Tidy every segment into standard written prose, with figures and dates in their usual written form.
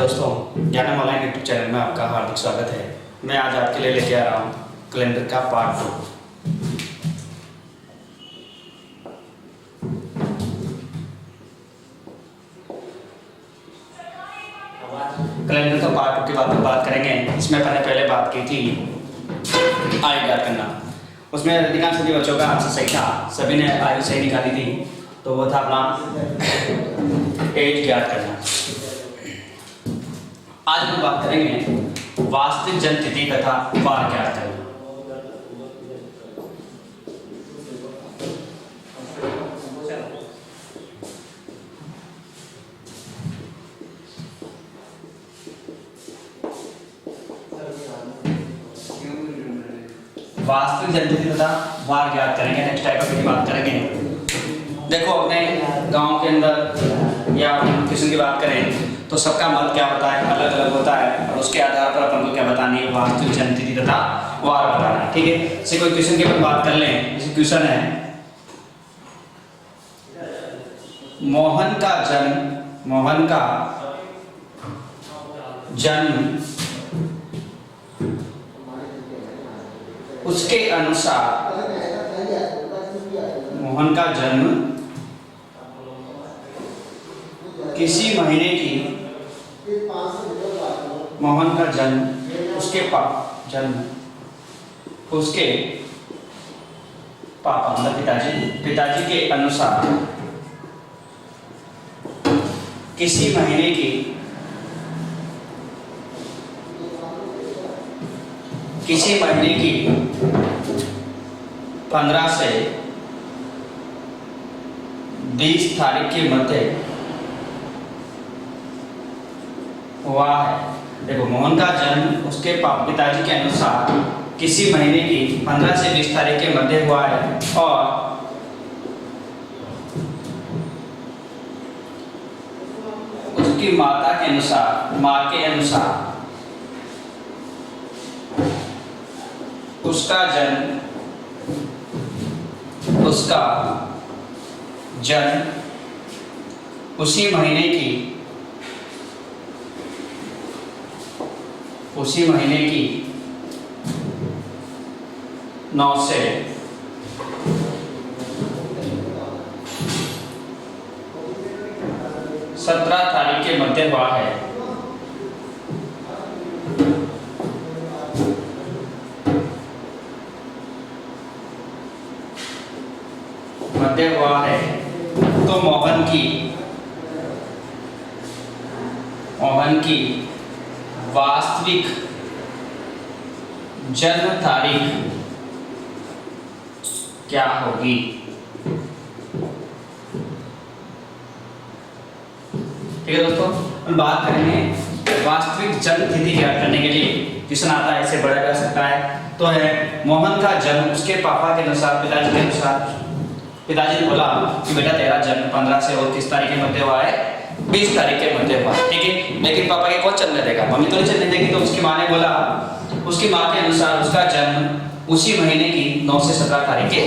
दोस्तों, ज्ञानम online YouTube channel में आपका हार्दिक स्वागत है। मैं आज आपके लिए लेके आ रहा हूँ कैलेंडर का पार्ट 2। कैलेंडर का पार्ट 2 की बात करेंगे। इसमें मैंने पहले बात की थी आयु ज्ञात करना। उसमें अधिकांश सभी बच्चों का आंसर सही था, सभी ने आयु सही निकाली थी। तो वो था अपना एज ज्ञात करना। आज हम बात करेंगे वास्तविक जन्म तिथि तथा वार ज्ञात करना। वास्तविक जन्म तिथि तथा वार ज्ञात करेंगे। नेक्स्ट टाइप की बात करेंगे। देखो, अपने गांव के अंदर या किसी की बात करें तो सबका मत क्या होता है, अलग अलग होता है, और उसके आधार पर अपन को क्या बतानी है, वास्तविक जन्म तिथि तथा वार बताना है। ठीक है, जैसे कोई क्वेश्चन की अपन बात कर लें। जैसे क्वेश्चन है, मोहन का जन्म उसके अनुसार, मोहन का जन्म किसी महीने की, मोहन का जन्म उसके पापा मतलब पिताजी के अनुसार किसी महीने की 15 से 20 तारीख के मध्य हुआ है। देखो, मोहन का जन्म उसके पिताजी के अनुसार किसी महीने की 15 से 20 तारीख के मध्य हुआ है, और उसकी माता के अनुसार, माँ के अनुसार उसका जन्म उसी महीने की 9 से 17 तारीख के मध्य हुआ है। तो मोहन की वास्तविक जन्म तारीख क्या होगी? ठीक है दोस्तों, हम बात करेंगे वास्तविक जन्म तिथि ज्ञात करने के लिए। क्वेश्चन आता है, इसे बढ़ा जा सकता है। तो है, मोहन का जन्म उसके पापा के अनुसार, पिताजी के अनुसार। पिताजी ने बोला कि बेटा तेरा जन्म 15 से 30 तारीख के मध्य हुआ है, 20 तारीख के मध्य हुआ है। ठीक है, लेकिन पापा के कौन चलने देगा, मम्मी तो नहीं चलने देगी। तो उसकी माँ ने बोला, उसकी माँ के अनुसार उसका जन्म उसी महीने की 9 से 17 तारीख के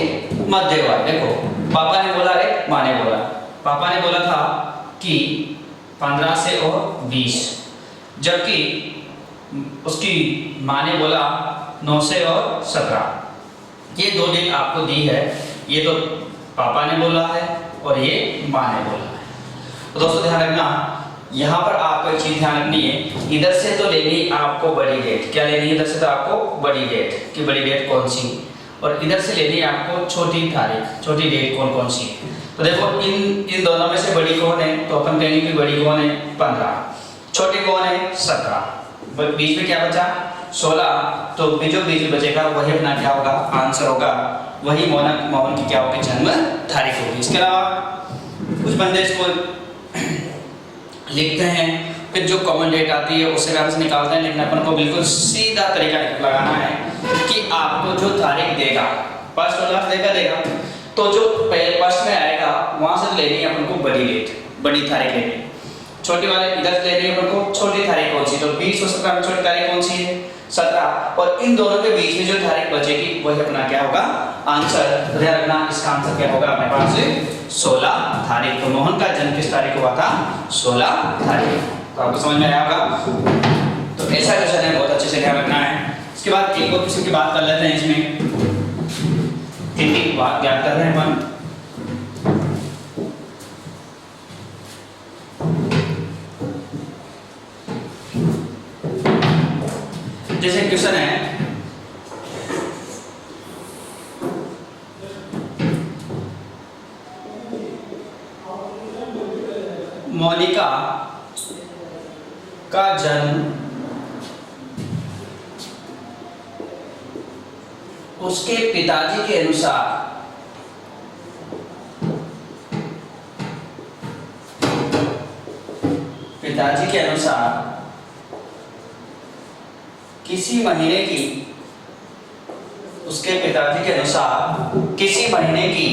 मध्य हुआ। देखो, पापा ने बोला रे, माँ ने बोला। पापा ने बोला था कि 15 से 20, जबकि उसकी माँ ने बोला 9 से 17। ये 2 डेट आपको दी है। ये तो पापा ने बोला है और ये माँ ने बोला है। तो दोस्तों ध्यान रखना, यहाँ पर आपको एक चीज ध्यान रखनी है। इधर से तो लेनी आपको बड़ी डेट। क्या लेनी है? इधर से तो आपको बड़ी डेट कि बड़ी डेट कौन सी, और इधर से लेनी है आपको छोटी तारीख, छोटी डेट कौन सी है। तो देखो, इन दोनों में से बड़ी कौन है? तो अपन कहेंगे कि बड़ी कौन है? 15। छोटी कौन है? 17। बीच में क्या बचा? 16। तो जो बीच में बचेगा वही अपना क्या होगा? आंसर होगा। वही मोहन की क्या होगी? जन्म तारीख होगी। इसके अलावा कुछ बंदे इसको लिखते हैं, फिर जो कॉमन डेट आती है उससे हम निकालते हैं। लेकिन अपन को बिल्कुल सीधा तरीका लगाना है कि आपको जो तारीख देगा, फर्स्ट और लास्ट देगा, तो जो फर्स्ट में आएगा वहां से लेनी है अपन को बड़ी डेट, बड़ी तारीख लेनी। छोटी वाले इधर लेनी है अपन को छोटी तारीख कौन सी? तो 20 और 17 में छोटी तारीख कौन सी है? 17। और इन दोनों के बीच में जो तारीख बचेगी वही अपना क्या होगा? आंसर। तो ध्यान रखना, इसका आंसर क्या होगा अपने पास? 16 तारीख। तो मोहन का जन्म किस तारीख को हुआ था? 16 तारीख। तो आपको समझ में आया होगा। तो ऐसा क्वेश्चन है, बहुत अच्छे से ध्यान रखना है। इसके बाद एक और क्वेश्चन की बात कर लेते हैं। इसमें कितनी बात ज्ञात कर रहे हैं अपन। जैसे क्वेश्चन है, मोनिका का जन्म उसके पिताजी के अनुसार किसी महीने की, उसके पिताजी के अनुसार किसी महीने की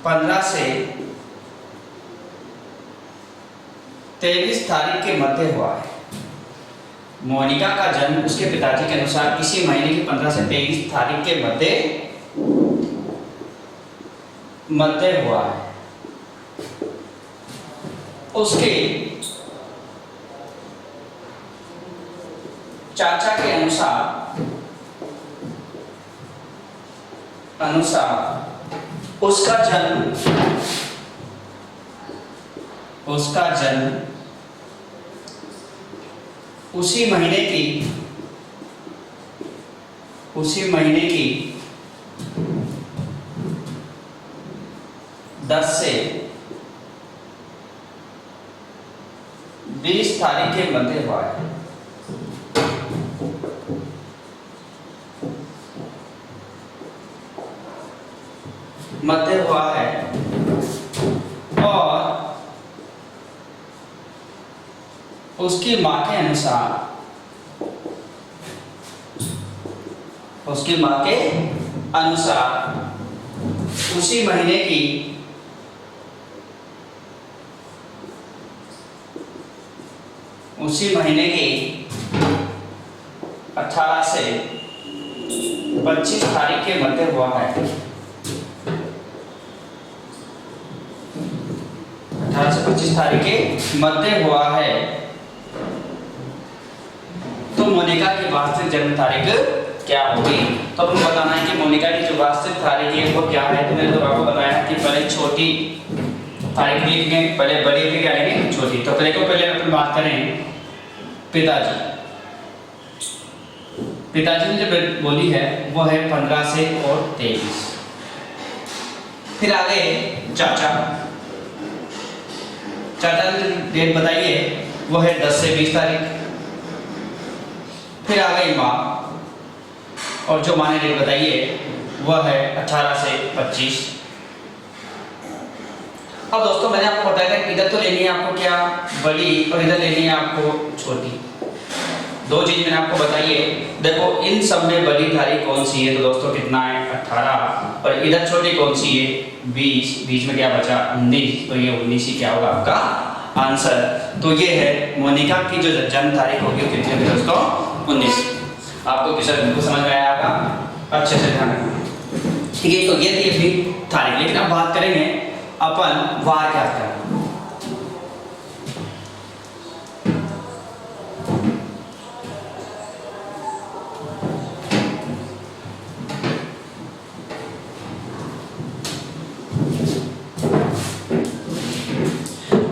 15 से 23 तारीख के मध्य हुआ है। मोनिका का जन्म उसके पिताजी के अनुसार किसी महीने की 15 से 23 तारीख के मध्य हुआ है। उसके चाचा के अनुसार उसका जन्म उसी महीने की 10 से 20 तारीख के मध्य हुआ है। और उसकी मां के अनुसार उसी महीने की 18 से 25 तारीख के मध्य हुआ है। 18 से 25 तारीख के मध्य हुआ है। तो मोनिका की वास्तविक जन्म तारीख क्या होगी? तो आपको बताना है कि मोनिका की जो वास्तविक तारीख है वो क्या है। तो मैंने तो आपको बताया कि पहले छोटी तारीख लिखेंगे, पहले बड़ी फिर क्या लेंगे छोटी। तो पहले अपन बात करें पिताजी ने जो बोली है वो है 15 से और 23। फिर आगे चाचा ने डेट बताई है वो है 10 से 20 तारीख। फिर आ गई माँ, और जो माँ ने डेट बताई है वह है 18 से 25। अब दोस्तों मैंने आपको बताया था कि इधर तो लेनी है आपको क्या बड़ी, और इधर लेनी है आपको छोटी। दो चीज मैंने आपको बताई है। देखो इन सब में बड़ी तारीख कौन सी है? तो दोस्तों कितना है 18, और इधर छोटी कौन सी है 20। बीच में क्या बचा 19। तो ये 19 ही क्या होगा आपका आंसर। तो ये है मोनिका की जो जन्म तारीख होगी कितनी होगी दोस्तों 19। आपको क्वेश्चन बिल्कुल समझ में आया होगा, अच्छे से ध्यान रखना। ठीक है, तो ये थी अपनी तारीख। लेकिन अब बात करेंगे अपन वार क्या करना।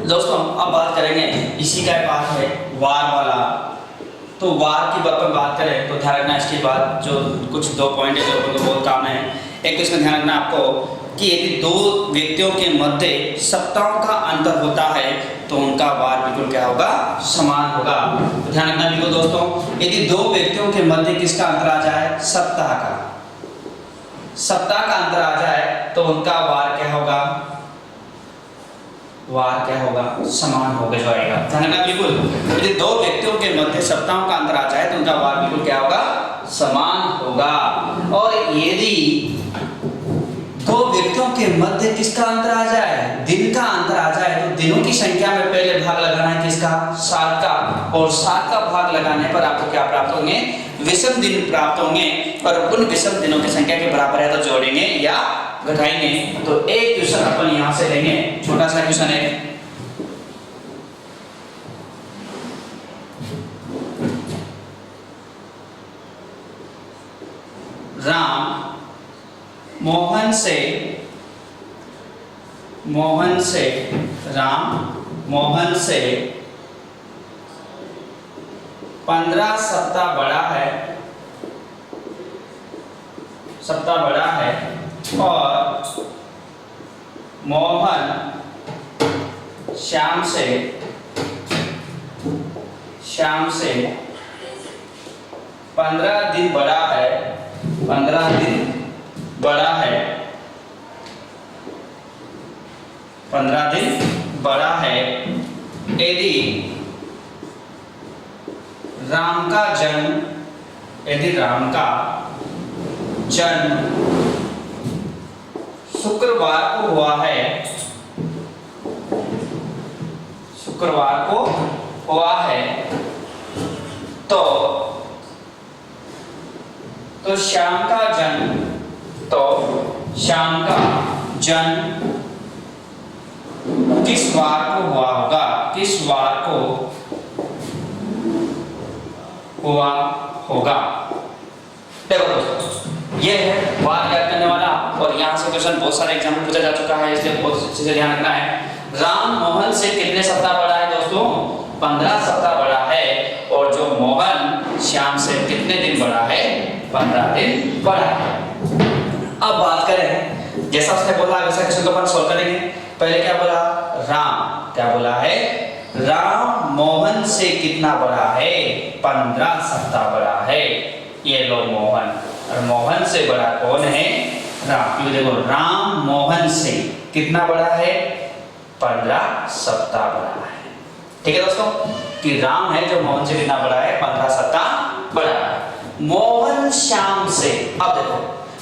दोस्तों अब बात करेंगे, इसी का पार्ट है वार वाला। तो वार की अपन बात करें तो ध्यान रखना इसके बाद जो कुछ दो पॉइंट है जो अपन को बहुत काम है। एक तो इसमें ध्यान रखना आपको कि यदि दो व्यक्तियों के मध्य सप्ताहों का अंतर होता है तो उनका वार बिल्कुल क्या होगा समान होगा। तो ध्यान रखना बिल्कुल दोस्तों, यदि दो व्यक्तियों के मध्य किसका अंतर आ जाए सप्ताह का अंतर आ जाए तो उनका वार क्या होगा समान हो जाएगा। ध्यान रखना बिल्कुल, यदि दो व्यक्तियों के मध्य सप्ताहों का अंतर आ जाए तो उनका वार बिल्कुल क्या होगा समान होगा। और यदि दो व्यक्तियों के मध्य किसका अंतर आ जाए दिन का अंतर आ जाए तो दिनों की संख्या में पहले भाग लगाना है किसका 7 का, और 7 का भाग लगाने पर आपको क्या प्राप्त होंगे विषम दिन प्राप्त होंगे। और उन विषम दिनों की संख्या के बराबर है तो जोड़ेंगे या घटाएंगे तो एक क्वेश्चन अपन यहां से लेंगे, छोटा सा क्वेश्चन है। राम मोहन से राम मोहन से 15 सप्ताह बड़ा है और मोहन श्याम से 15 दिन बड़ा है, 15 दिन बड़ा है, 15 दिन बड़ा है। यदि राम का जन्म शुक्रवार को हुआ है, तो श्याम का जन्म किस वार को हुआ होगा, किस वार को हुआ होगा। देखो दोस्तों, ये है वार याद करने वाला और यहाँ से क्वेश्चन बहुत सारे एग्जाम्पल पूछा जा चुका है, इसलिए बहुत अच्छे से ध्यान रखना है। राम मोहन से कितने सप्ताह बड़ा है दोस्तों? 15 सप्ताह बड़ा है। और जो मोहन श्याम से कितने दिन बड़ा है? 15 दिन बड़ा है। अब बात करें, जैसा उसने बोला वैसा क्वेश्चन को अपन सॉल्व करेंगे। पहले क्या बोला? राम क्या बोला है? राम मोहन से कितना बड़ा है? 15 सप्ताह बड़ा है। ये लो मोहन, और मोहन से बड़ा कौन है? राम। क्योंकि देखो राम मोहन से कितना बड़ा है? 15 सप्ताह बड़ा है। ठीक है दोस्तों, कि राम है जो मोहन से कितना बड़ा है? 15 सप्ताह बड़ा है। मोहन श्याम से, अब देखो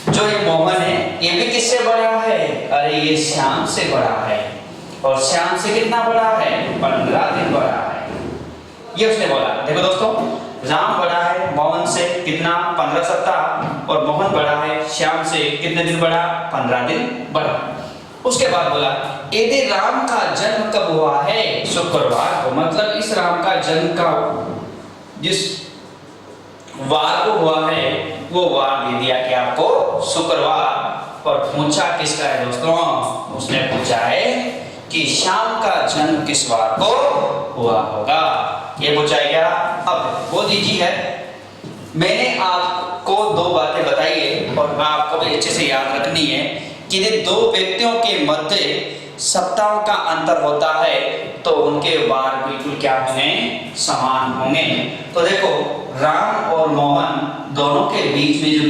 जो ये मोहन है ये भी किससे बड़ा है? अरे ये श्याम से बड़ा है। और श्याम से कितना बड़ा है? 15 दिन बड़ा है। ये उसने बोला। देखो दोस्तों, राम बड़ा है मोहन से कितना? 15 सप्ताह। और मोहन बड़ा है श्याम से कितने दिन बड़ा? 15 दिन बड़ा। उसके बाद बोला यदि राम का जन्म कब हुआ है? शुक्रवार को। मतलब इस राम का जन्म का जिस वार को हुआ है वो वार दे दिया कि आपको शुक्रवार। और पूछा किसका है दोस्तों? उसने पूछा है कि श्याम का जन्म किस वार को हुआ होगा। ये पूछा है क्या? अब वो दीजिए है, मैंने आपको 2 बातें बताई है और आपको भी अच्छे से याद रखनी है कि यदि 2 व्यक्तियों के मध्य सप्ताहों का अंतर होता है तो उनके वार बिल्कुल क्या होंगे? समान होंगे। तो देखो राम और मोहन दोनों के बीच में जो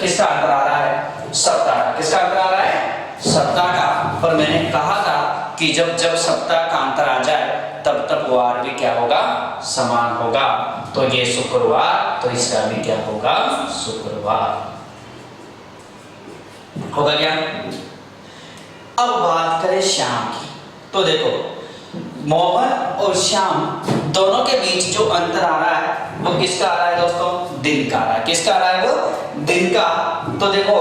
किसका अंतर आ रहा है? सप्ताह का। किसका अंतर आ रहा है? सप्ताह का। और मैंने कहा था कि जब सप्ताह का अंतर आ जाए तब वार भी क्या होगा? समान होगा। तो ये शुक्रवार, तो इसका भी क्या होगा? शुक्रवार होगा क्या? अब बात करें श्याम की, तो देखो मोहन और श्याम दोनों के बीच जो अंतर आ रहा है वो किसका आ रहा है दोस्तों? दिन का आ रहा है। किसका आ रहा है वो? दिन का। तो देखो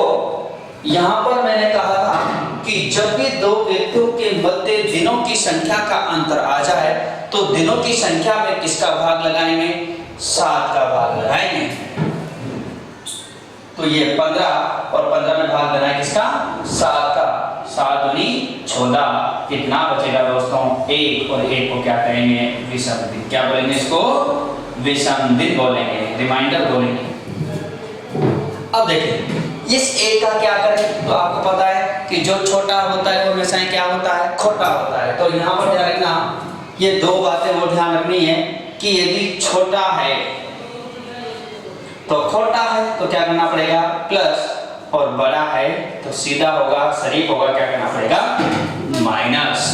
यहां पर मैंने कहा था कि जब भी 2 व्यक्तियों के मध्य दिनों की संख्या का अंतर आ जाए तो दिनों की संख्या में किसका भाग लगाएंगे? 7 का भाग लगाएंगे। तो ये 15 और 15 में भाग देना है किसका? 7 का। 7 दूनी 14। कितना बचेगा दोस्तों? 1। और 1 को क्या कहेंगे? विषम दिन। क्या बोलेंगे इसको? विषम दिन बोलेंगे, रिमाइंडर बोलेंगे। अब देखिए इस एक का क्या करें? तो आपको पता है कि जो छोटा होता है वो हमेशा क्या होता है? खोटा होता है। तो यहाँ पर ध्यान रखना, ये 2 बातें वो ध्यान रखनी है कि यदि छोटा है तो खोटा है तो क्या करना पड़ेगा? प्लस। और बड़ा है तो सीधा होगा, शरीफ होगा, क्या करना पड़ेगा? माइनस।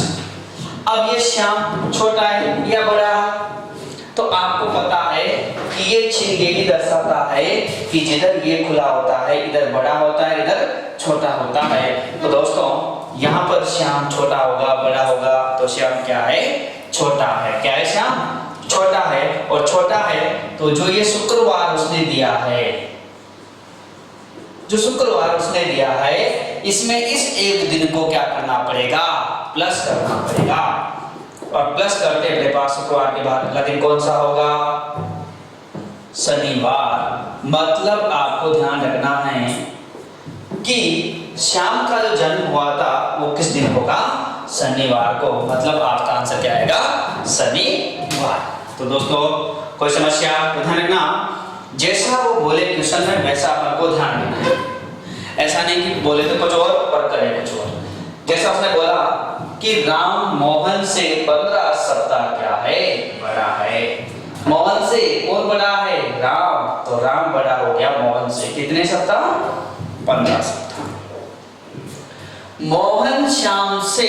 अब ये श्याम छोटा है या बड़ा है? तो आपको पता है कि ये चिन्ह यही दर्शाता है कि जिधर ये खुला होता है इधर बड़ा होता है, इधर छोटा होता है। तो दोस्तों यहाँ पर श्याम छोटा होगा, बड़ा होगा, तो श्याम क्या है? छोटा है। क्या है? श्याम छोटा है। और छोटा है तो जो ये शुक्रवार उसने दिया है, जो शुक्रवार उसने दिया है इसमें इस एक दिन को क्या करना पड़ेगा, प्लस करना पड़ेगा। और प्लस करते अपने पास शुक्रवार के बाद अगला दिन कौन सा होगा, शनिवार। मतलब आपको ध्यान रखना है कि श्याम का जो जन्म हुआ था वो किस दिन होगा, शनिवार को। मतलब आपका आंसर क्या आएगा, शनिवार। तो दोस्तों कोई समस्या तो ध्यान रखना, जैसा वो बोले क्वेश्चन में वैसा अपन को ध्यान रखना है। ऐसा नहीं कि बोले तो कुछ और करे कुछ और। जैसा उसने बोला कि राम मोहन से 15 सप्ताह क्या है, बड़ा है। मोहन से कौन बड़ा है, राम। तो राम बड़ा हो गया मोहन से कितने सप्ताह, 15 सप्ताह। मोहन श्याम से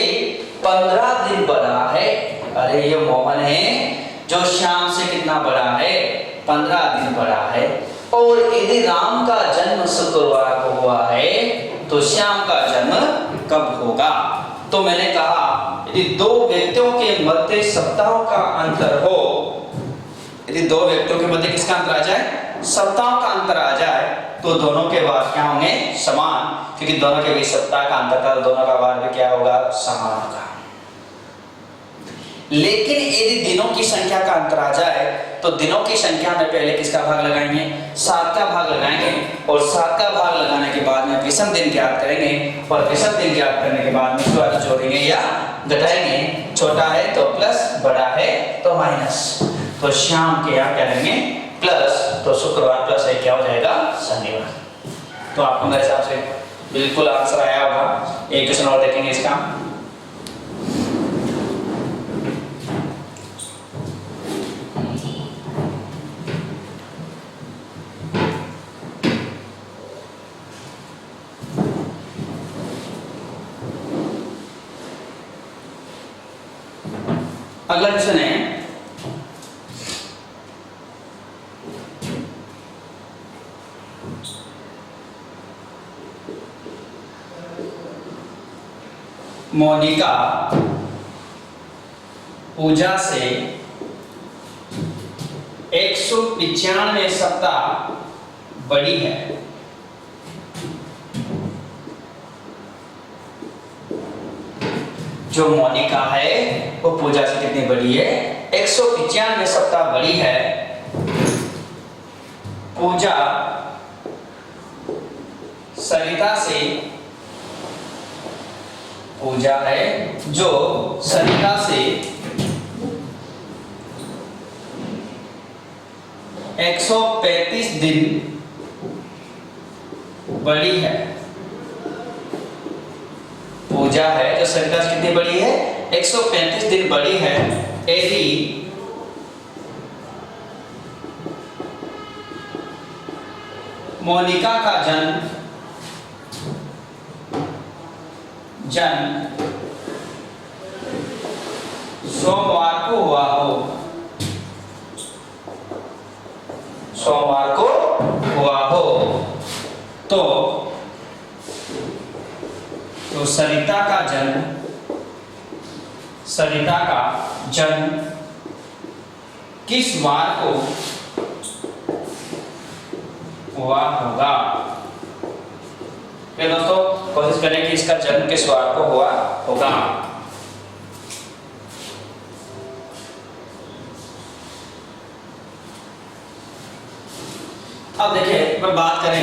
15 दिन बड़ा है। अरे ये मोहन है जो श्याम से कितना बड़ा है, 15 दिन बड़ा है। और यदि राम का जन्म शुक्रवार को हुआ है तो श्याम का जन्म कब होगा। तो मैंने कहा यदि दो व्यक्तियों के मध्य सप्ताहों का अंतर हो, यदि दो व्यक्तियों के मध्य किसका अंतर आ जाए, सप्ताहों का अंतर आ जाए, तो दोनों के वार क्या होंगे, समान। क्योंकि दोनों के बीच सप्ताह का अंतर था, दोनों का वार भी क्या होगा, समान होगा। लेकिन यदि दिनों की संख्या का अंतर आ जाए तो दिनों की संख्या में पहले किसका भाग लगाएंगे, 7 का भाग लगाएंगे। और 7 का भाग लगाने के बाद में विषम दिन ज्ञात करेंगे। और विषम दिन ज्ञात करने के बाद में इसको आगे जोड़ेंगे या घटाएंगे। छोटा है तो प्लस, बड़ा है तो माइनस। तो शाम के यहाँ क्या करेंगे, प्लस। तो शुक्रवार प्लस है क्या हो जाएगा, शनिवार। तो आपको मेरे हिसाब से बिल्कुल आंसर आया होगा। एक क्वेश्चन और देखेंगे इसका। अगला क्वेश्चन है, मोनिका पूजा से 195 सप्ताह बड़ी है। जो मोनिका है वो पूजा से कितनी बड़ी है, 195 सप्ताह बड़ी है। पूजा सरिता से, पूजा है जो सरिता से 135 दिन बड़ी है। पूजा है जो सरिता से कितनी बड़ी है, 135 दिन बड़ी है। यदि मोनिका का जन्म सोमवार को हुआ हो, सोमवार को हुआ हो, तो सरिता का जन्म किस वार को हुआ होगा। फिर दोस्तों कोशिश करें कि इसका जन्म किस वार को हुआ होगा। अब देखिए मैं बात करें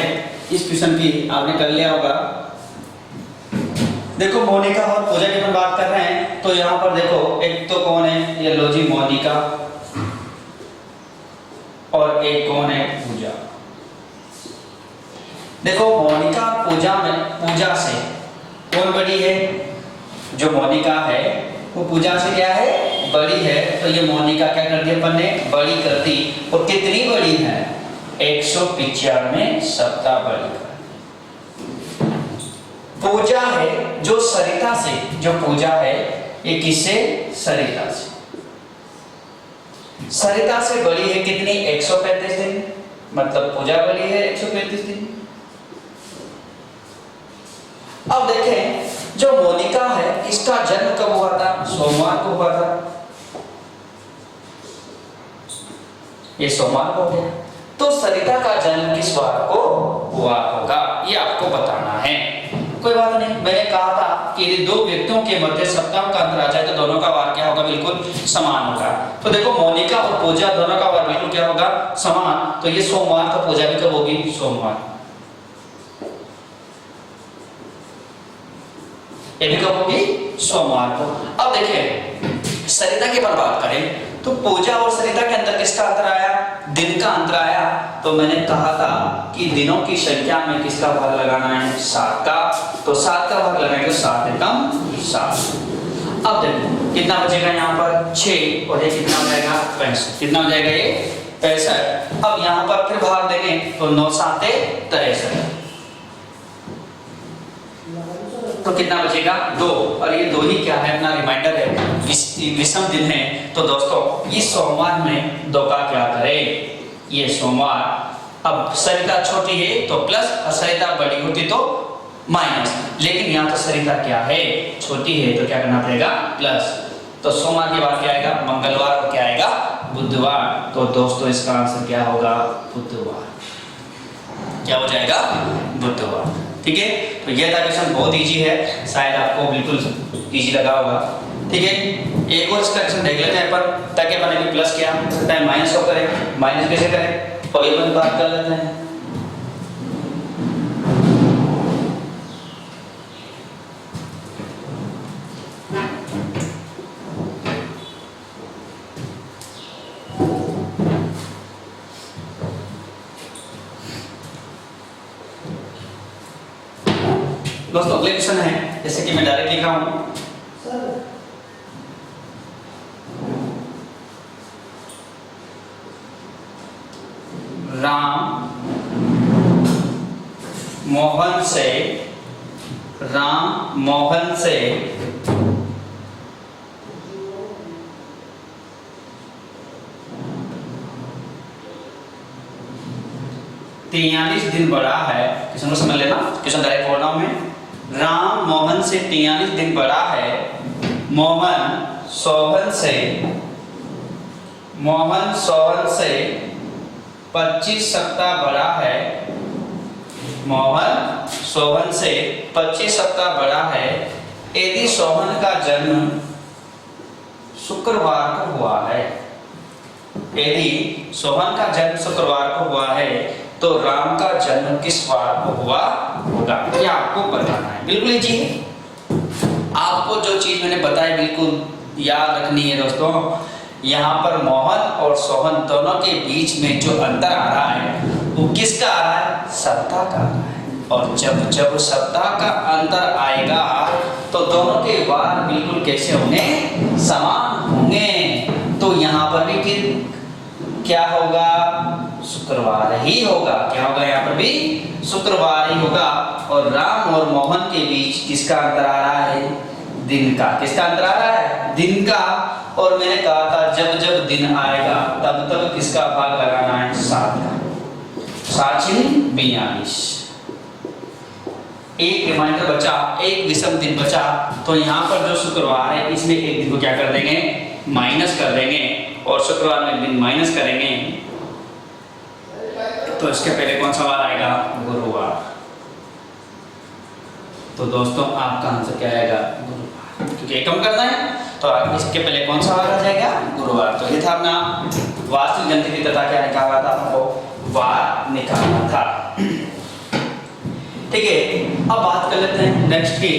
इस क्वेश्चन की, आपने कर लिया होगा। देखो मोनिका और पूजा की अपन बात कर रहे हैं, तो यहाँ पर देखो एक तो कौन है, ये लो जी मोनिका, और एक कौन है, पूजा। देखो मोनिका पूजा से कौन बड़ी है, जो मोनिका है वो पूजा से क्या है, बड़ी है। तो ये मोनिका क्या कर दी अपन ने, बड़ी कर दी। और कितनी बड़ी है, 195 सप्ताह बड़ी है। पूजा है जो सरिता से, जो पूजा है ये किससे, सरिता से। सरिता से बड़ी है कितनी, 135 दिन। मतलब पूजा बड़ी है 135 दिन। अब देखें जो मोनिका है इसका जन्म कब हुआ था, सोमवार को हुआ था। ये सोमवार को हो गया। तो सरिता का जन्म किस वार को हुआ होगा, ये आपको बताना है। कोई बात नहीं, मैंने कहा था कि यदि दो व्यक्तियों के मध्य सप्ताह का अंतर आ जाए तो दोनों का वार क्या होगा, बिल्कुल समान होगा। तो देखो मोनिका और पूजा दोनों का वार बिल्कुल क्या होगा, समान। तो ये सोमवार, तो पूजा भी कब होगी, सोमवार। ये भी कब होगी, सोमवार को। अब देखिए सरिता की पर बात करें तो पूजा और सरिता के अंदर किसका अंतर आया, दिन का अंतर आया। तो मैंने कहा था कि दिनों की संख्या में किसका भाग लगाना है, 7 का। तो 7 का भाग लगाएंगे, 7 एकम 7। अब देखो कितना बचेगा यहाँ पर 6, और ये कितना हो जाएगा 65। कितना हो जाएगा ये 65। अब यहाँ पर फिर भाग देंगे तो 9 7 63, तो कितना बचेगा 2। और ये 2 ही क्या है, अपना रिमाइंडर है, विषम दिन है। तो दोस्तों ये सोमवार में 2 का क्या करें, ये सोमवार। अब सरिता छोटी है तो प्लस, और सरिता बड़ी होती तो माइनस। लेकिन यहाँ तो सरिता क्या है, छोटी है, तो क्या करना पड़ेगा, प्लस। तो सोमवार के बाद क्या आएगा, मंगलवार को क्या आएगा, बुधवार। तो दोस्तों इसका आंसर क्या होगा, बुधवार। क्या हो जाएगा, बुधवार। ठीक है, तो ये था क्वेश्चन, बहुत इजी है, शायद आपको बिल्कुल इजी लगा होगा। ठीक है, एक और इसका क्वेश्चन देख लेते हैं अपन, ताकि अपन अभी प्लस क्या सकता है, माइनस को करें। माइनस कैसे करें, तो ये अपन बात कर लेते हैं। दोस्तों अगले क्वेश्चन है, जैसे कि मैं डायरेक्ट लिखा हूं, राम मोहन से 43 दिन बड़ा है। क्वेश्चन को समझ लेना, क्वेश्चन डायरेक्ट बोल रहा हूं मैं। राम मोहन से 43 दिन बड़ा है। मोहन सोहन से 25 सप्ताह बड़ा है। मोहन सोहन से 25 सप्ताह बड़ा है। यदि सोहन का जन्म शुक्रवार को हुआ है, यदि सोहन का जन्म शुक्रवार को हुआ है, तो राम का जन्म किस वार को हुआ होगा, ये आपको बताना है। बिल्कुल इजी है, आपको जो चीज मैंने बताई बिल्कुल याद रखनी है दोस्तों। यहाँ पर मोहन और सोहन दोनों के बीच में जो अंतर आ रहा है वो किसका आ रहा है, सप्ताह का आ रहा है। और जब सप्ताह का अंतर आएगा तो दोनों के वार बिल्कुल कैसे होंगे, समान होंगे। तो यहाँ पर भी क्या होगा, शुक्रवार ही होगा। क्या होगा, यहाँ पर भी शुक्रवार ही होगा। और राम और मोहन के बीच किसका अंतर आ रहा है, दिन का। किसका अंतर आ रहा है, दिन का। और मैंने कहा था जब जब दिन आएगा तब तब किसका भाग लगाना है, 7 का। 7 42। एक रिमाइंडर बचा, एक विषम दिन बचा। तो यहाँ पर जो शुक्रवार है इसमें एक दिन को क्या कर देंगे, माइनस कर देंगे। और शुक्रवार में दिन माइनस करेंगे तो इसके पहले कौन सा वार आएगा, गुरुवार। तो दोस्तों आपका आंसर क्या आएगा, गुरुवार, क्योंकि कम करना है तो इसके पहले कौन सा वार आ जाएगा, गुरुवार। तो ये था अपना वास्तविक जनतिथि तथा क्या निकाला था, आपको वार निकालना था। ठीक है, अब बात कर लेते हैं नेक्स्ट की।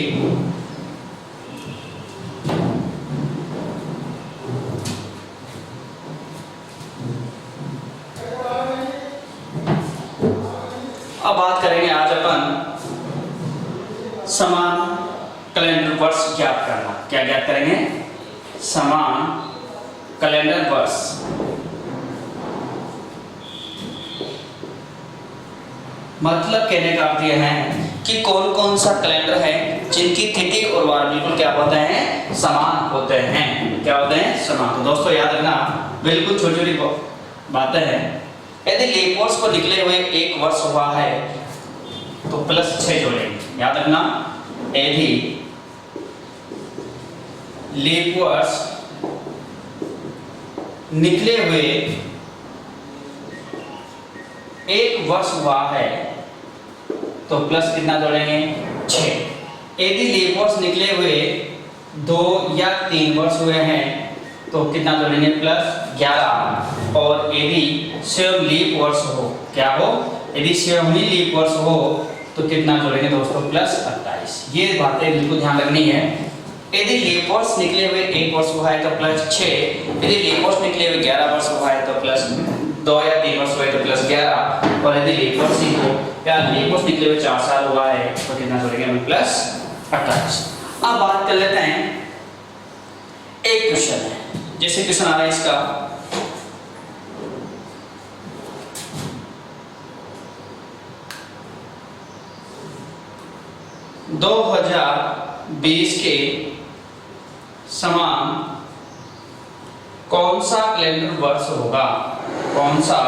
अब बात करेंगे आज अपन समान कैलेंडर वर्ष ज्ञात करना। क्या ज्ञात करेंगे, समान कैलेंडर वर्ष। मतलब कहने का अर्थ यह है कि कौन कौन सा कैलेंडर है जिनकी तिथि और वार बिल्कुल क्या होते हैं, समान होते हैं। क्या होते हैं, समान। तो दोस्तों याद रखना, बिल्कुल छोटी छोटी बातें हैं। यदि लीप वर्ष को निकले हुए एक वर्ष हुआ है तो +6 जोड़ेंगे। याद रखना, यदि लीप वर्ष निकले हुए एक वर्ष हुआ है तो प्लस कितना जोड़ेंगे, 6। यदि लीप वर्ष निकले हुए 2 या 3 वर्ष हुए हैं तो कितना जोड़ेंगे +11। और यदि स्वयं लीप वर्ष हो, क्या हो, यदि स्वयं ही लीप वर्ष हो तो कितना जोड़ेंगे दोस्तों +28। ये बातें बिल्कुल ध्यान रखनी है। यदि लीप वर्ष निकले हुए 1 वर्ष हुआ है तो +6, यदि लीप वर्ष निकले हुए 11 वर्ष हुआ है तो +2 या 3 वर्ष हुए तो +11, और यदि लीप वर्ष ही हो या लीप वर्ष निकले हुए 4 साल हुआ है तो कितना जोड़ेंगे हम +28। अब बात कर लेते हैं, एक क्वेश्चन है, जैसे क्वेश्चन आ रहा है इसका, दो 2020 के समान कौन सा कैलेंडर वर्ष होगा, कौन सा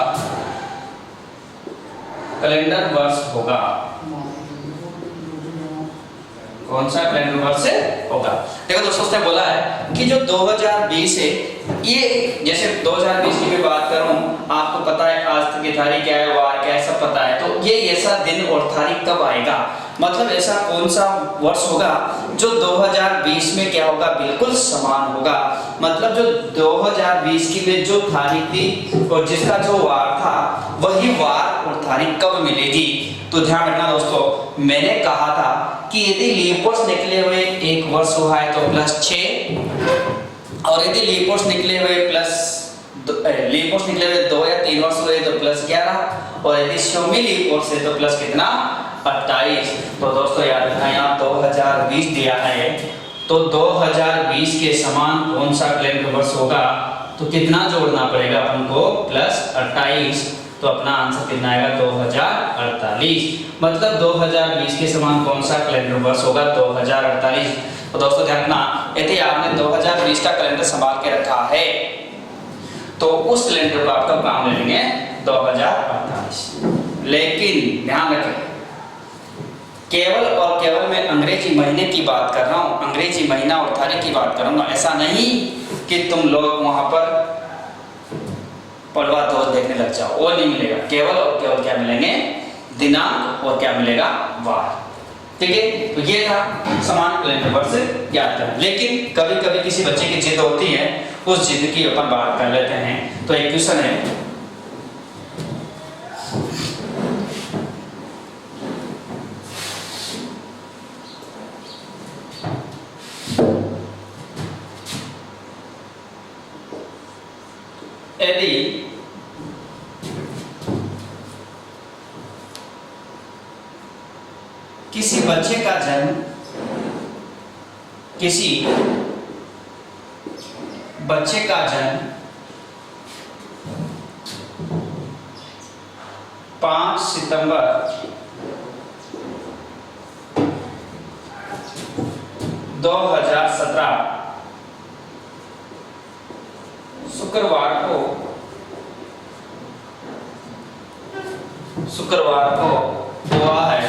कैलेंडर वर्ष होगा, कौन सा कैलेंडर वर्ष होगा। देखो दोस्तों, उसने बोला है कि जो 2020 है, ये जैसे 2020 की मैं बात करूं, आपको पता है आज तक की तारीख क्या है, वार क्या है, सब पता है, तो ये ऐसा दिन और तारीख कब आएगा, मतलब ऐसा कौन सा वर्ष होगा जो 2020 में क्या होगा, बिल्कुल समान होगा। मतलब जो 2020 की में जो तारीख थी और जिसका जो वार था, वही वार और तारीख कब मिलेगी। तो ध्यान रखना दोस्तों, मैंने कहा था कि यदि लीप वर्ष निकले हुए 1 वर्ष हुआ है तो +6, और यदि लीप वर्ष निकले हुए 2 या 3 वर्ष हुए तो +11, और यदि शून्य लीप वर्ष है तो प्लस कितना 28। तो दोस्तों याद रखना, यहाँ 2020 दिया है, तो 2020 के समान कौन सा कैलेंडर वर्ष होगा, तो कितना जोड़ना पड़ेगा अपन को +28, तो अपना आंसर कितना आएगा 2048। मतलब 2020 के समान कौन सा कैलेंडर वर्ष होगा 2048। तो दोस्तों ध्यान रखना, यदि आपने 2020 का कैलेंडर संभाल के रखा है तो उस कैलेंडर को आपका काम ले लेंगे 2048। लेकिन ध्यान रखें, केवल और केवल मैं अंग्रेजी महीने की बात कर रहा हूँ, अंग्रेजी महीना और तारीख की बात करूंगा। ऐसा नहीं कि तुम लोग वहां पर पलवा दोष देखने लग जाओ, वो नहीं मिलेगा। केवल और केवल क्या मिलेंगे, दिनांक और क्या मिलेगा, वार। ठीक है, तो ये था समान कैलेंडर वर्ष याद करना। लेकिन कभी कभी किसी बच्चे की जिद होती है, उस जिद की अपन बात कर लेते हैं। तो एक क्वेश्चन है, यदि किसी बच्चे का जन्म किसी बच्चे का जन्म 5 सितंबर 2017 शुक्रवार को हुआ है,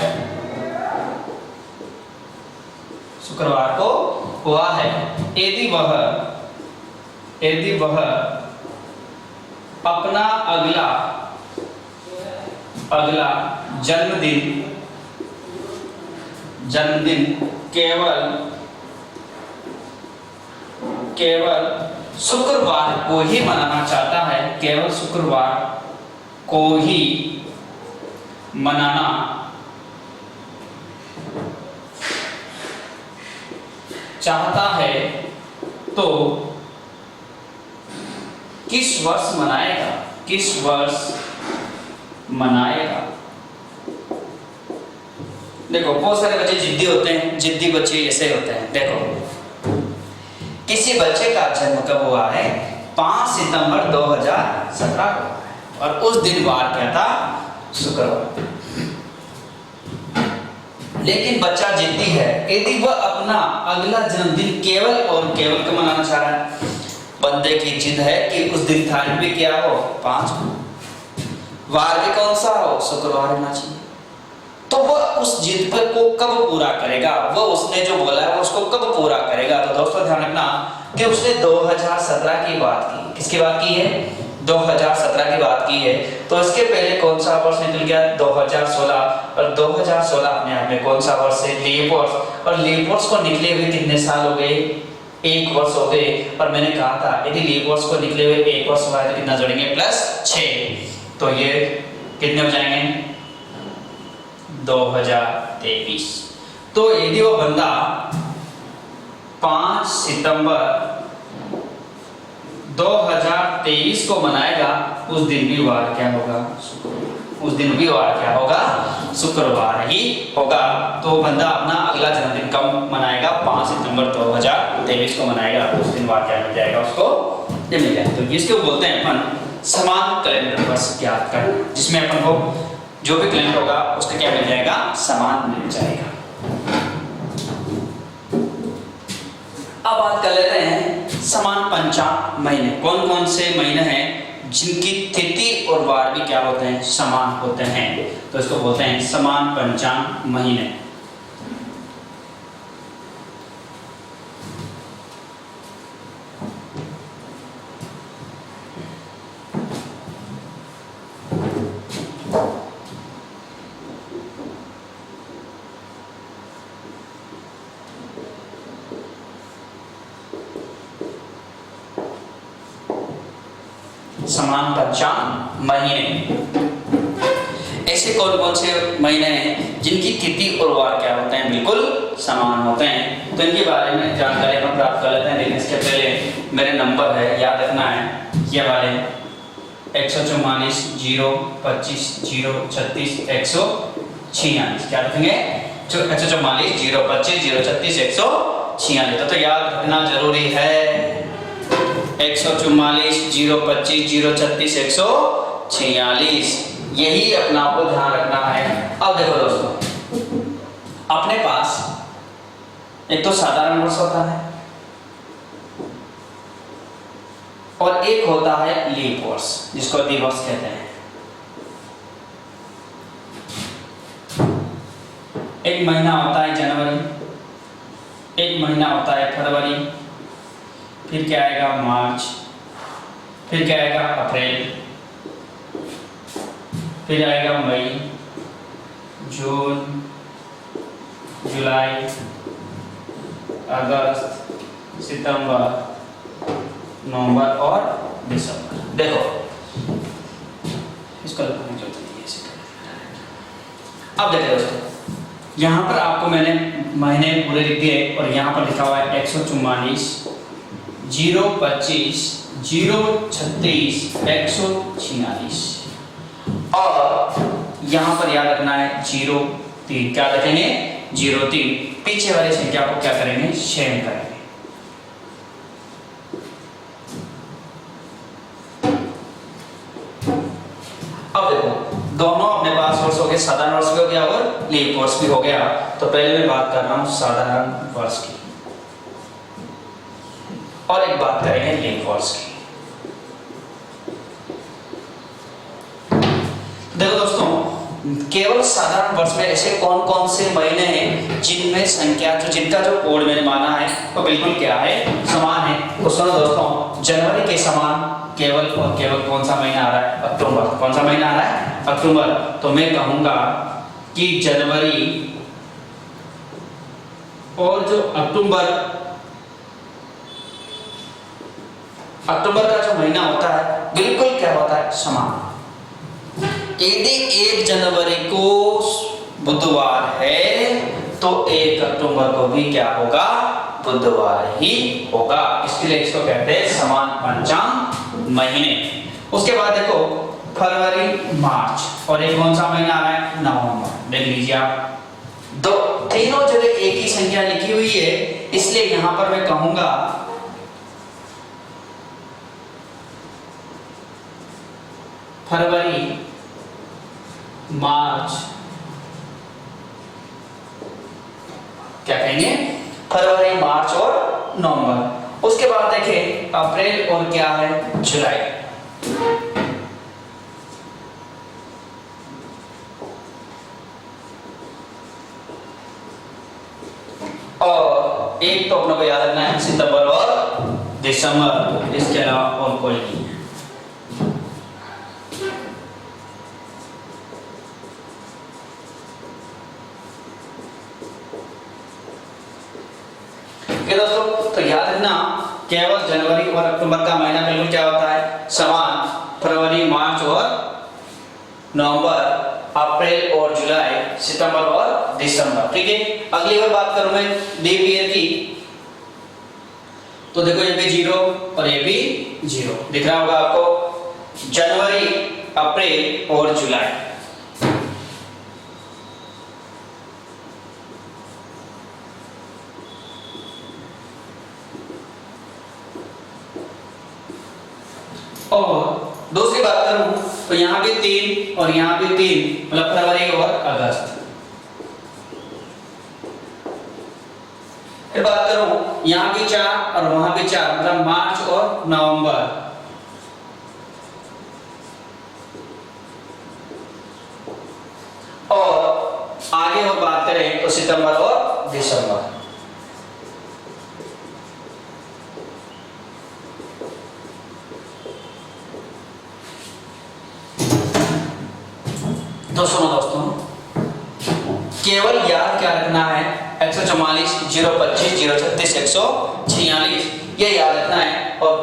शुक्रवार को हुआ है। यदि वह अपना अगला जन्मदिन केवल शुक्रवार को ही मनाना चाहता है, केवल शुक्रवार को ही मनाना चाहता है, तो किस वर्ष मनाएगा, किस वर्ष मनाएगा। देखो बहुत सारे बच्चे जिद्दी होते हैं, जिद्दी बच्चे ऐसे होते हैं। देखो किसी बच्चे का जन्म कब हुआ है, 5 सितंबर 2017 को, और उस दिन वार क्या था, शुक्रवार। लेकिन बच्चा जिद्दी है, यदि वह अपना अगला जन्मदिन केवल और केवल को मनाना चाह रहा है, बंदे की जिद है कि उस दिन तारीख भी क्या हो, 5 को, वार भी कौन सा हो, शुक्रवार होना चाहिए। तो वह उस जिद पर को कब पूरा करेगा, वह उसने जो बोला है उसको कब पूरा करेगा। तो दोस्तों ध्यान रखना कि उसने 2017 की बात की, किसकी बात की है, 2017 की बात की है, तो इसके पहले कौन सा वर्ष निकल गया 2016, और 2016 अपने आप में कौन सा वर्ष है लीप वर्ष, और लीप वर्ष को निकले हुए कितने साल हो गए 1 वर्ष हो गए। और मैंने कहा था यदि लीप वर्ष को निकले हुए 1 वर्ष हुआ है तो कितना जोड़ेंगे +6, तो ये कितने हो जाएंगे 2023। तो यदि वो बंदा 5 सितंबर 2023 को मनाएगा, उस दिन भी वार क्या होगा, उस दिन भी वार क्या होगा, शुक्रवार ही होगा। तो बंदा अपना अगला जन्मदिन कब मनाएगा 5 सितंबर 2023 को मनाएगा, उस दिन वार क्या मिल जाएगा उसको, ये मिल जाएगा। तो जिसको बोलते हैं अपन समान कैलेंडर वर्ष ज्ञात कर, जिसमें अपन को जो भी कैलेंडर होगा उसका क्या मिल जाएगा, समान मिल जाएगा। अब बात कर लेते हैं समान पंचांग महीने, कौन कौन से महीने हैं जिनकी तिथि और वार भी क्या होते हैं, समान होते हैं, तो इसको बोलते हैं समान पंचांग महीने। समान पंचांग महीने, ऐसे कौन कौन से महीने हैं जिनकी तिथि और वार क्या होते हैं, बिल्कुल समान होते हैं। तो इनके बारे में जानकारी हम प्राप्त कर लेते हैं, लेकिन इसके पहले मेरे नंबर है याद रखना है, ये वाले 144 0 25 0 36 146, क्या रखेंगे 144 0 25 0 36 146, तो याद रखना जरूरी है 144 0 25 0 36 146, यही अपना आपको ध्यान रखना है। अब देखो दोस्तों, अपने पास एक तो साधारण वर्ष होता है और एक होता है लीप वर्ष, जिसको दिवस कहते हैं। एक महीना होता है जनवरी, एक महीना होता है फरवरी, फिर क्या आएगा मार्च, फिर क्या आएगा अप्रैल, फिर आएगा मई, जून, जुलाई, अगस्त, सितंबर, नवंबर और दिसंबर। देखो इसको लिखने की जरूरत नहीं है। अब देखो दोस्तों, यहाँ पर आपको मैंने महीने पूरे लिख दिए और यहाँ पर लिखा हुआ है 144 0 25 0 36 146, और यहाँ पर याद रखना है 03, क्या रखेंगे 03, पीछे वाली संख्या को क्या करेंगे, शेयर करेंगे। अब देखो दोनों अपने पास वर्ष हो गए, साधारण वर्ष भी हो गया और लीप वर्ष भी हो गया। तो पहले मैं बात कर रहा हूं साधारण वर्ष की और एक बात करेंगे लीप वर्ष की। देखो दोस्तों, केवल साधारण वर्ष में ऐसे कौन कौन से महीने हैं जिनमें संख्या जिनका जो कोड मैंने माना है वो बिल्कुल क्या है, समान है। तो सुनो दोस्तों, जनवरी के समान केवल और केवल कौन सा महीना आ रहा है, अक्टूबर। कौन सा महीना आ रहा है, अक्टूबर। तो मैं कहूंगा कि जनवरी और जो अक्टूबर का जो महीना होता है बिल्कुल क्या होता है, समान। यदि 1 जनवरी को बुधवार है तो 1 अक्टूबर को भी क्या होगा, बुधवार ही होगा। इसके लिए इसको कहते हैं समान पंचांग महीने। उसके बाद देखो फरवरी, मार्च और एक कौन सा महीना आ रहा है, नवंबर। देख लीजिए आप, दो तीनों जगह एक ही संख्या लिखी हुई है, इसलिए यहां पर मैं कहूंगा फरवरी, मार्च, क्या कहेंगे, फरवरी, मार्च और नवंबर। उसके बाद देखें अप्रैल और क्या है, जुलाई। और एक तो अपने को याद रखना है सितंबर और दिसंबर, इसके अलावा और कोई नहीं है। ठीक है दोस्तों, तो याद रखना केवल जनवरी और अक्टूबर का महीना बिल्कुल क्या होता है समान, फरवरी मार्च और नवंबर, अप्रैल और जुलाई, सितंबर और दिसंबर। ठीक है, अगली बार बात करूं मैं लीप ईयर की, तो देखो ये भी 0 और ये भी 0 दिख रहा होगा आपको, जनवरी, अप्रैल और जुलाई। और दूसरी बात करूं तो यहां भी 3 और यहां भी 3, मतलब फरवरी और अगस्त। फिर बात करूं यहां भी 4 और वहां भी 4, मतलब मार्च और नवंबर। और आगे और बात करें तो सितंबर और दिसंबर। तो सुनो दोस्तों, केवल याद क्या रखना है 144, 025, 036, 146 ये याद रखना है, और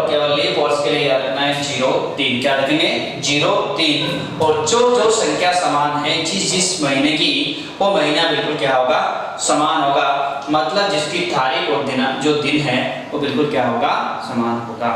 केवल लीप वर्ष के लिए याद रखना है 03। क्या रखेंगे 03। और जो संख्या समान है जिस महीने की, वो महीना बिल्कुल क्या होगा समान होगा, मतलब जिसकी तारीख और दिन जो दिन है वो बिल्कुल क्या होगा समान होगा।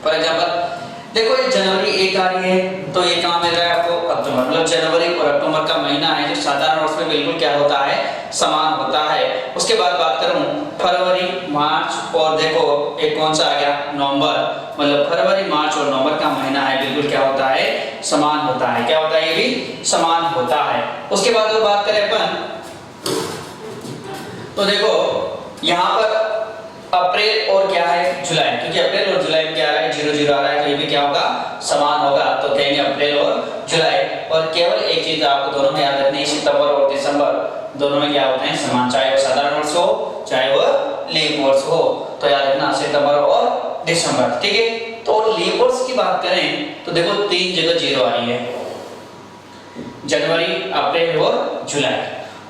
फॉर एग्जाम्पल देखो ये जनवरी 1 आ रही है, तो ये कहाँ मिल रहा है आपको अक्टूबर, मतलब जनवरी और अक्टूबर का महीना है जो साधारण वर्ष में बिल्कुल क्या होता है समान होता है। उसके बाद बात करूं फरवरी, मार्च और देखो एक कौन सा आ गया नवंबर, मतलब फरवरी, मार्च और नवंबर का महीना है बिल्कुल क्या होता है समान होता है। क्या होता है ये भी समान होता है। उसके बाद अगर बात करें अपन तो देखो यहाँ पर अप्रैल और क्या है जुलाई, क्योंकि अप्रैल और जुलाई में क्या आ रहा है 0 आ रहा है, तो ये भी क्या होगा समान होगा, तो कहेंगे अप्रैल और जुलाई। और केवल एक चीज आपको दोनों में याद रखनी है, सितंबर और दिसंबर दोनों में क्या होते हैं समान, चाहे वो साधारण वर्ष हो चाहे वो लीप वर्ष हो, तो याद रखना सितंबर और दिसंबर। ठीक है, तो लीप वर्ष की बात करें तो देखो 3 जगह 0 आ रही है, जनवरी, अप्रैल और जुलाई।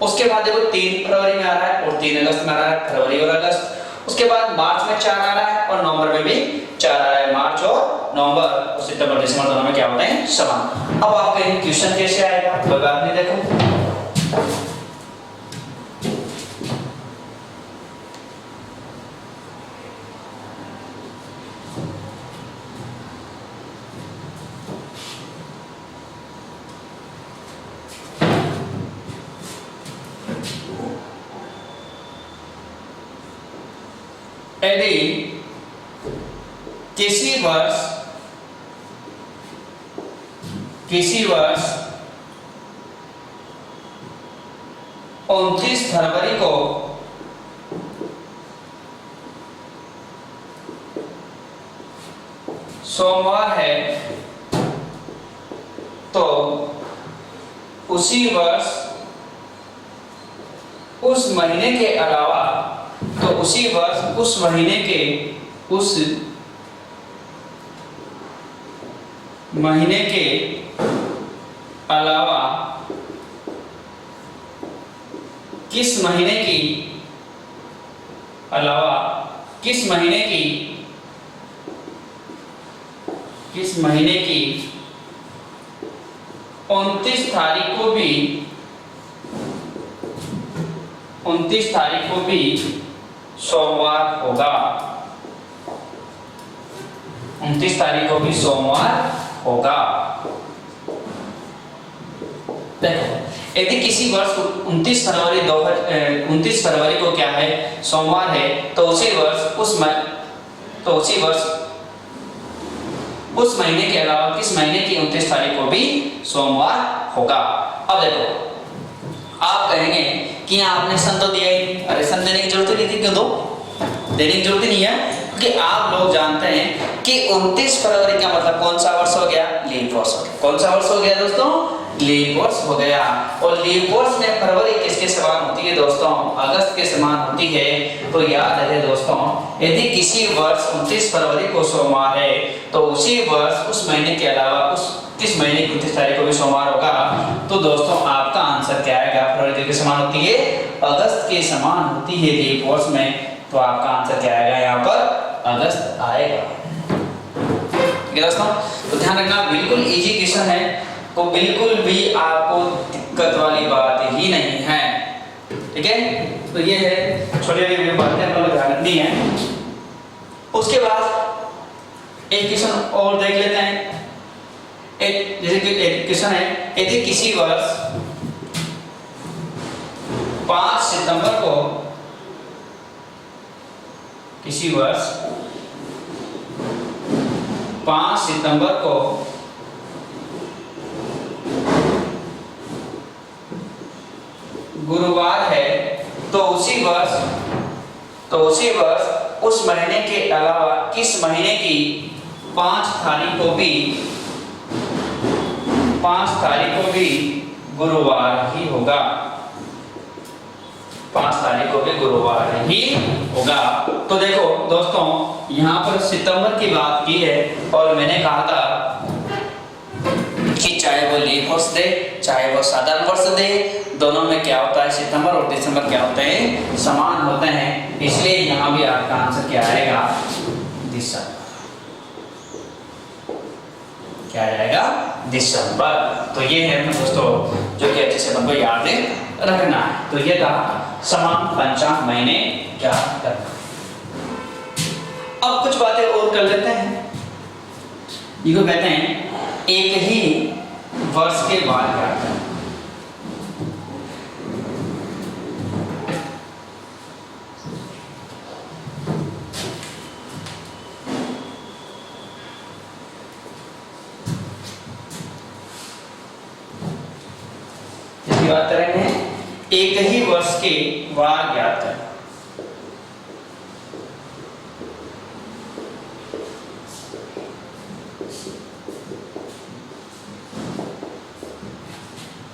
उसके बाद देखो 3 फरवरी में आ रहा है और 3 अगस्त में आ रहा है, फरवरी और अगस्त। उसके बाद मार्च में 4 आ रहा है और नवंबर में भी 4 आ रहा है, मार्च और नवंबर और सितंबर दिसंबर दोनों में क्या होते हैं समान। अब आपका क्वेश्चन कैसे आएगा कोई बात नहीं, देखो यदि किसी वर्ष 29 फरवरी को सोमवार है, तो उसी वर्ष उस महीने के अलावा, तो उसी वर्ष उस महीने के अलावा किस महीने की 29 तारीख को भी सोमवार होगा, 29 तारीख को भी सोमवार होगा। देखो यदि किसी वर्ष 29 फरवरी को क्या है सोमवार है, तो उसी वर्ष उस महीने के अलावा किस महीने की 29 तारीख को भी सोमवार होगा। अब देखो आप कहेंगे कि यहाँ आपने सन तो दिया ही, अरे सन देने की जरूरत नहीं थी, क्यों दो, देने की जरूरत नहीं है, क्योंकि आप लोग जानते हैं कि 29 फरवरी का मतलब कौन सा वर्ष हो गया लीप वर्ष हो गया। कौन सा वर्ष हो गया दोस्तों लीप वर्ष हो गया। और लीप वर्ष में फरवरी किसके समान होती है दोस्तों अगस्त के समान होती है। तो याद रहे दोस्तों यदि किसी वर्ष 29 फरवरी को सोमवार है, तो उसी वर्ष उस महीने के अलावा किस महीने की 29 तारीख को भी सोमवार होगा, तो दोस्तों आपका आंसर क्या आएगा? फरवरी के समान होती है, अगस्त के समान होती है लीप वर्ष में, तो आपका आंसर क्या आएगा यहाँ पर? अगस्त आएगा। ठीक है दोस्तों, तो ध्यान रखना बिल्कुल इजी क्वेश्चन है, तो बिल्कुल भी आपको दिक्कत वाली बात ही नहीं है। ठीक है, तो ये है छोटी छोटी बातें आपको ध्यान रखनी है। उसके बाद एक क्वेश्चन और देख लेते हैं। एक जैसे कि एक क्वेश्चन है, यदि किसी वर्ष 5 सितंबर को किसी वर्ष 5 सितंबर को गुरुवार है, तो उसी वर्ष उस महीने के अलावा किस महीने की 5 तारीख को भी गुरुवार ही होगा? 5 तारीख को भी गुरुवार ही होगा। तो देखो दोस्तों, यहाँ पर सितंबर की बात की है, और मैंने कहा था कि चाहे वो लीप वर्ष दे चाहे वो साधारण वर्ष दे, दोनों में क्या होता है? सितंबर और दिसंबर क्या होते हैं? समान होते हैं। इसलिए यहाँ भी आपका आंसर क्या आएगा? दिसंबर। क्या आएगा? दिसंबर। तो ये है दोस्तों जो कि अच्छे से हमको याद रखना है। तो ये था समान पंचांग महीने क्या करना। अब कुछ बातें और कर लेते हैं। इनको कहते हैं एक ही वर्ष के बाद क्या करना। बात करेंगे एक ही वर्ष के वार ज्ञात करना।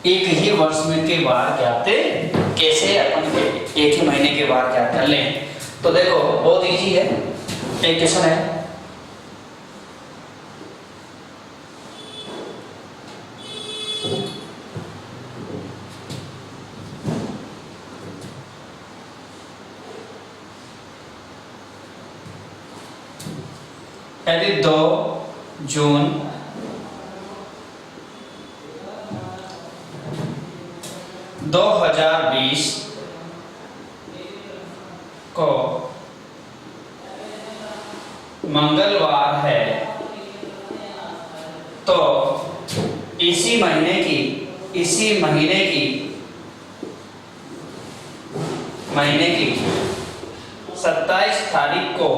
एक ही वर्ष में के वार ज्ञात कैसे अपन एक ही महीने के वार ज्ञात कर लें? तो देखो बहुत इजी है। एक क्वेश्चन है, यदि 2 जून 2020 को मंगलवार है, तो इसी महीने की 27 तारीख को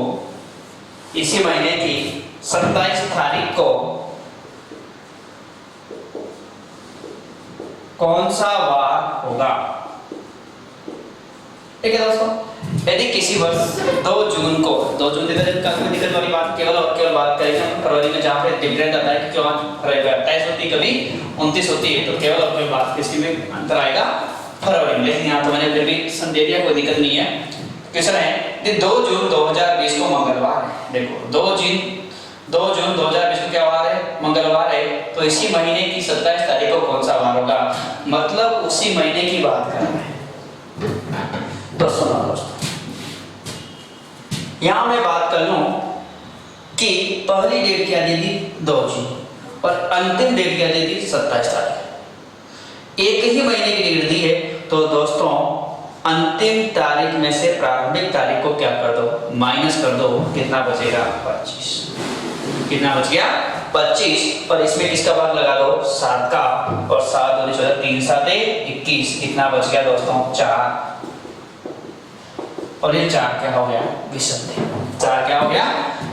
इसी महीने की 27 तारीख को कौन सा वार होगा? ठीक है दोस्तों, यदि किसी वर्ष 2 जून को 2 जून दिक्कत वाली बात केवल और केवल बात करेंगे फरवरी में, जहाँ पे डिफरेंस आता है कि क्यों फरवरी 28 होती है कभी 29 होती है, तो केवल और केवल बात किसी में अंतर आएगा फरवरी में। लेकिन यहाँ तो मैंने फिर भी दे दिया, कोई दिक्कत नहीं है। क्वेश्चन है 2 जून 2020 को मंगलवार है। देखो 2 जून 2020 को क्या वार है? मंगलवार है। तो इसी महीने की 27 तारीख को कौन सा वार होगा? मतलब उसी महीने की बात कर रहे हैं। तो सुनो दोस्तों, यहां मैं बात कर लूं कि पहली डेट क्या दी थी? 2 जून, और अंतिम डेट क्या दी थी? 27 तारीख। एक ही महीने की डेट दी है, तो दोस्तों अंतिम तारीख में से प्रारंभिक तारीख को क्या कर दो? माइनस कर दो। कितना बचेगा? 25। कितना बच गया? 25। और इसमें किसका भाग लगा दो? 7 का, और 7 दूनी 14, 3 7 21। कितना बच गया दोस्तों? 4। और ये 4 क्या हो गया? विषम थे। 4 क्या हो गया?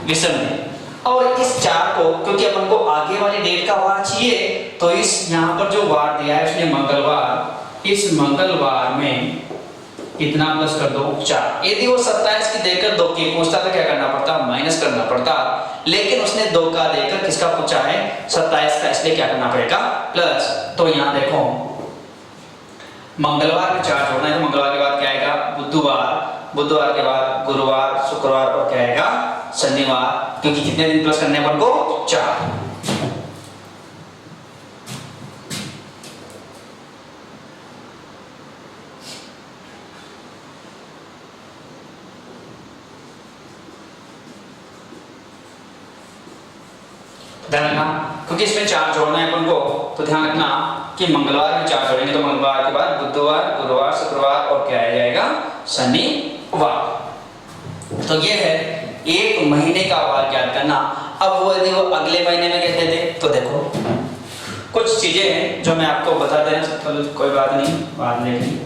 विषम थे। और इस 4 को, क्योंकि अपन को आगे वाली डेट का वार चाहिए, तो इस यहाँ पर जो वार दिया है उसने मंगलवार, इस मंगलवार में कितना प्लस कर दो? 4। यदि वो 27 की देकर 2 की पूछता तो क्या करना पड़ता? माइनस करना पड़ता। लेकिन उसने 2 का देकर किसका पूछा है? 27 का, इसलिए क्या करना पड़ेगा? प्लस। तो यहाँ देखो मंगलवार में 4 जोड़ना है, तो मंगलवार के बाद क्या आएगा? बुधवार के बाद गुरुवार, शुक्रवार, और क्या आएगा? शनिवार। क्योंकि कितने दिन प्लस करने अपन को? 4। ध्यान रखना, क्योंकि इसमें 4 जोड़ना है अपन को, तो ध्यान रखना कि मंगलवार में 4 जोड़ेंगे, तो मंगलवार के बाद बुधवार, गुरुवार, शुक्रवार और क्या आ जाएगा, शनिवार। तो ये है एक महीने का वार ज्ञात करना। अब वो यदि वो अगले महीने में कहते थे, तो देखो कुछ चीजें हैं जो मैं आपको बता देना, तो कोई बात नहीं, बाद में लेंगे।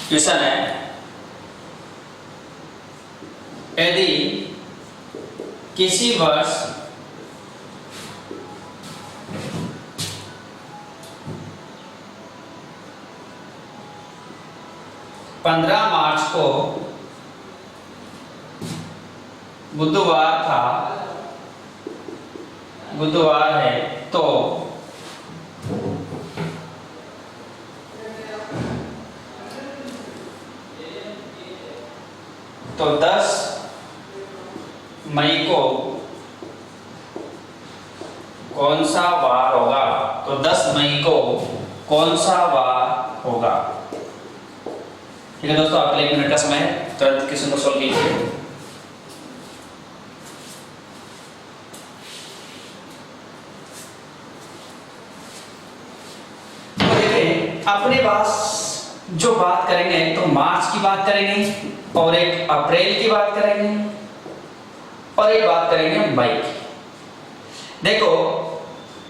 क्वेश्चन है, यदि किसी वर्ष मार्च को बुधवार था, बुधवार है, तो तो 10 मई को कौन सा वार होगा, तो 10 मई को कौन सा वार होगा। ठीक है दोस्तों, आपके लिए 1 मिनट का समय है, तुरंत क्वेश्चन को सॉल्व कीजिए। तो देखिए अपने पास जो बात करेंगे, तो मार्च की बात करेंगे, और एक अप्रैल की बात करेंगे, और एक बात करेंगे मई की। देखो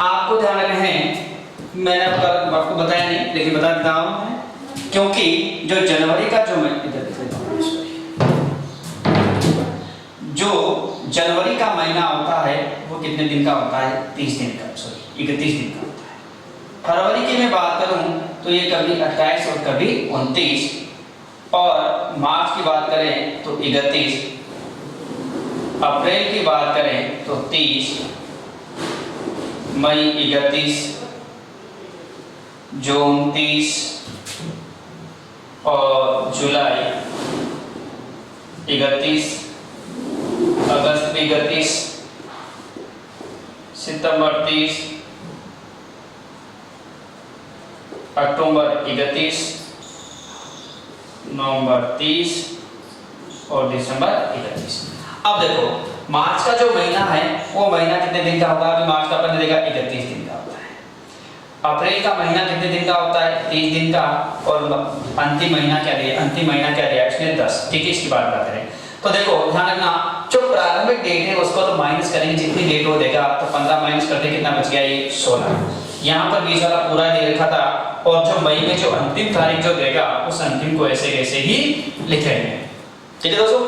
आपको ध्यान रखना है, मैंने आपको बताया नहीं लेकिन बता देता हूं, क्योंकि जो जनवरी का जो जनवरी का महीना होता है वो कितने दिन का होता है, 30 दिन का, सॉरी 31 दिन का होता है। फरवरी की मैं बात करूं तो ये कभी 28 और कभी 29, और मार्च की बात करें तो 31, अप्रैल की बात करें तो 30, मई 31, जून 30, और जुलाई 31, अगस्त 31, सितंबर 30, अक्टूबर 31, नवंबर 30 और दिसंबर 31। अब देखो मार्च का जो महीना है वो महीना कितने दिन का होगा, अभी मार्च का अपन ने देखा 31 दिन का होता है। अप्रैल का महीना कितने दिन का होता है, 30 दिन का, और अंतिम महीना क्या दिया, अंतिम महीना क्या दिया इसने 10। ठीक है, इसकी बात करें तो देखो ध्यान रखना, जो प्रारंभिक डेट है उसको तो माइनस करेंगे, जितनी डेट वो देगा, तो 15 माइनस करते कितना बच गया, ये 16। यहाँ पर 20 वाला पूरा दे रखा था, और जो मई में जो अंतिम तारीख जो देगा उस अंतिम को ऐसे कैसे ही लिखेंगे। ठीक है दोस्तों,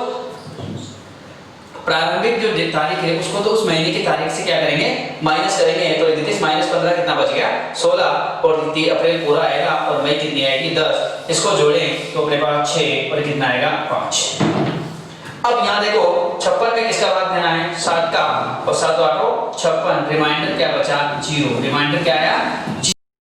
प्रारंभिक जो तारीख है उसको तो उस महीने की तारीख से क्या करेंगे, माइनस करेंगे, तो 31 माइनस 15 कितना बच गया, 16, और 30 अप्रैल पूरा आएगा, और मई कितनी आएगी, 10। इसको जोड़ें तो अपने पास 6, और कितना आएगा, 5। अब यहाँ देखो 56 में किसका भाग देना है, 7 का, और 7 8 56, रिमाइंडर क्या बचा, 0, रिमाइंडर क्या आया,